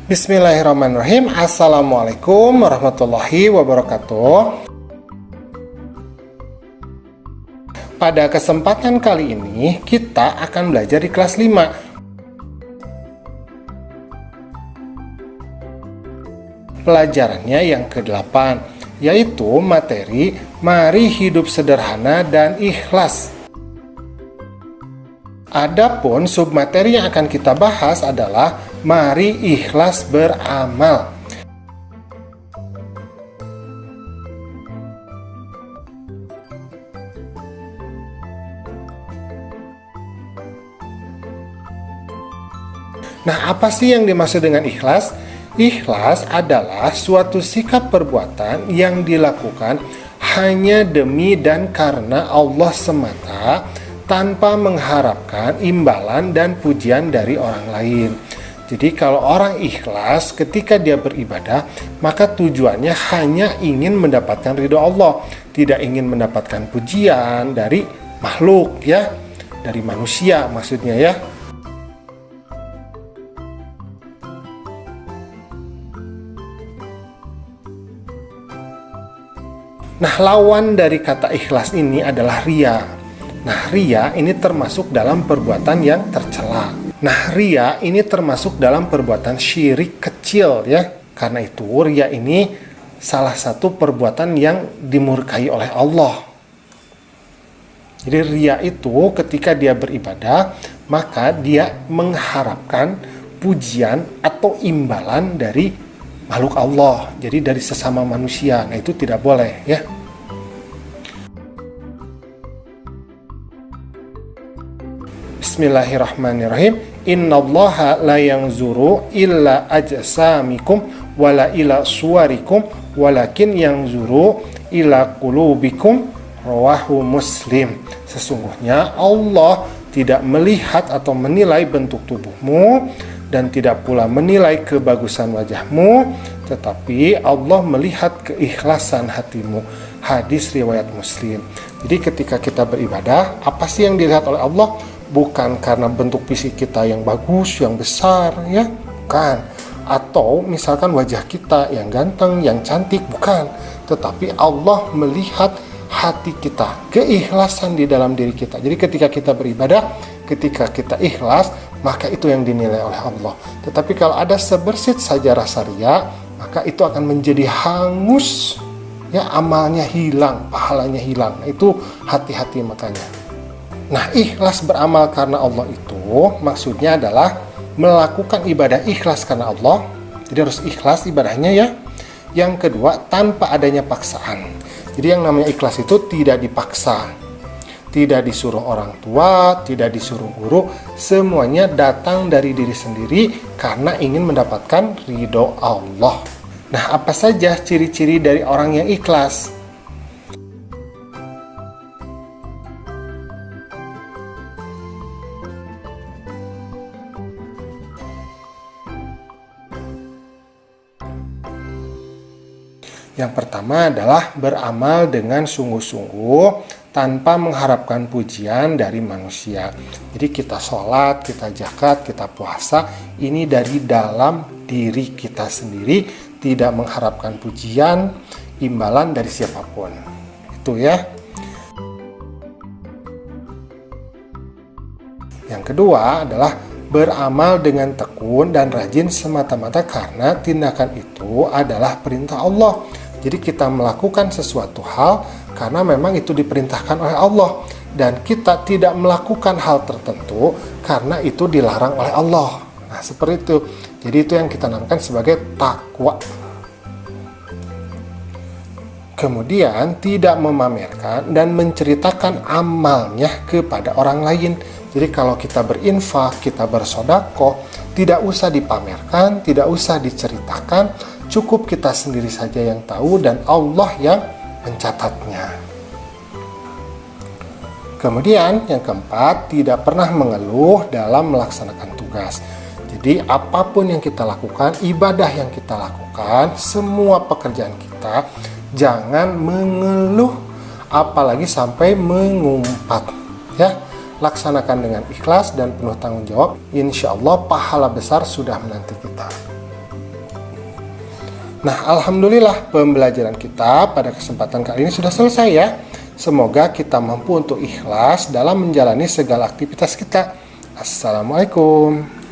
Bismillahirrahmanirrahim. Assalamualaikum warahmatullahi wabarakatuh. Pada kesempatan kali ini kita akan belajar di kelas 5. Pelajarannya yang ke-8, yaitu materi Mari Hidup Sederhana dan Ikhlas. Adapun submateri yang akan kita bahas adalah Mari Ikhlas Beramal. Nah, apa sih yang dimaksud dengan ikhlas? Ikhlas adalah suatu sikap perbuatan yang dilakukan hanya demi dan karena Allah semata, tanpa mengharapkan imbalan dan pujian dari orang lain. Jadi kalau orang ikhlas ketika dia beribadah, maka tujuannya hanya ingin mendapatkan ridho Allah, tidak ingin mendapatkan pujian dari makhluk, ya, dari manusia maksudnya, ya. Nah, lawan dari kata ikhlas ini adalah riya. Nah, riya ini termasuk dalam perbuatan yang tercela. Nah, riya ini termasuk dalam perbuatan syirik kecil, ya. Karena itu riya ini salah satu perbuatan yang dimurkai oleh Allah. Jadi riya itu ketika dia beribadah, maka dia mengharapkan pujian atau imbalan dari makhluk Allah, jadi dari sesama manusia. Nah, itu tidak boleh, ya. Bismillahirrahmanirrahim. Innallaha la yanzuru illa ajsamikum wala ila suwarikum walakin yanzuru ila qulubikum. Rawahu Muslim. Sesungguhnya Allah tidak melihat atau menilai bentuk tubuhmu dan tidak pula menilai kebagusan wajahmu, tetapi Allah melihat keikhlasan hatimu. Hadis riwayat Muslim. Jadi ketika kita beribadah, apa sih yang dilihat oleh Allah? Bukan karena bentuk fisik kita yang bagus, yang besar, ya, bukan. Atau misalkan wajah kita yang ganteng, yang cantik, bukan. Tetapi Allah melihat hati kita, keikhlasan di dalam diri kita. Jadi ketika kita beribadah, ketika kita ikhlas, maka itu yang dinilai oleh Allah. Tetapi kalau ada sebersit saja rasa riya, maka itu akan menjadi hangus, ya, amalnya hilang, pahalanya hilang. Nah, itu hati-hati makanya. Nah, ikhlas beramal karena Allah itu maksudnya adalah melakukan ibadah ikhlas karena Allah. Jadi harus ikhlas ibadahnya, ya. Yang kedua, tanpa adanya paksaan. Jadi yang namanya ikhlas itu tidak dipaksa, tidak disuruh orang tua, tidak disuruh guru, semuanya datang dari diri sendiri karena ingin mendapatkan ridho Allah. Nah, apa saja ciri-ciri dari orang yang ikhlas? Yang pertama adalah beramal dengan sungguh-sungguh tanpa mengharapkan pujian dari manusia. Jadi kita sholat, kita zakat, kita puasa, ini dari dalam diri kita sendiri, tidak mengharapkan pujian, imbalan dari siapapun. Itu, ya. Yang kedua adalah beramal dengan tekun dan rajin semata-mata karena tindakan itu adalah perintah Allah. Jadi kita melakukan sesuatu hal karena memang itu diperintahkan oleh Allah, dan kita tidak melakukan hal tertentu karena itu dilarang oleh Allah. Nah, seperti itu. Jadi itu yang kita namakan sebagai takwa. Kemudian tidak memamerkan dan menceritakan amalnya kepada orang lain. Jadi kalau kita berinfak, kita bersedekah, tidak usah dipamerkan, tidak usah diceritakan, cukup kita sendiri saja yang tahu dan Allah yang mencatatnya. Kemudian yang keempat, tidak pernah mengeluh dalam melaksanakan tugas. Jadi apapun yang kita lakukan, ibadah yang kita lakukan, semua pekerjaan kita, jangan mengeluh, apalagi sampai mengumpat, ya. Laksanakan dengan ikhlas dan penuh tanggung jawab, insya Allah pahala besar sudah menanti kita. Nah, alhamdulillah pembelajaran kita pada kesempatan kali ini sudah selesai ya. Semoga kita mampu untuk ikhlas dalam menjalani segala aktivitas kita. Assalamualaikum.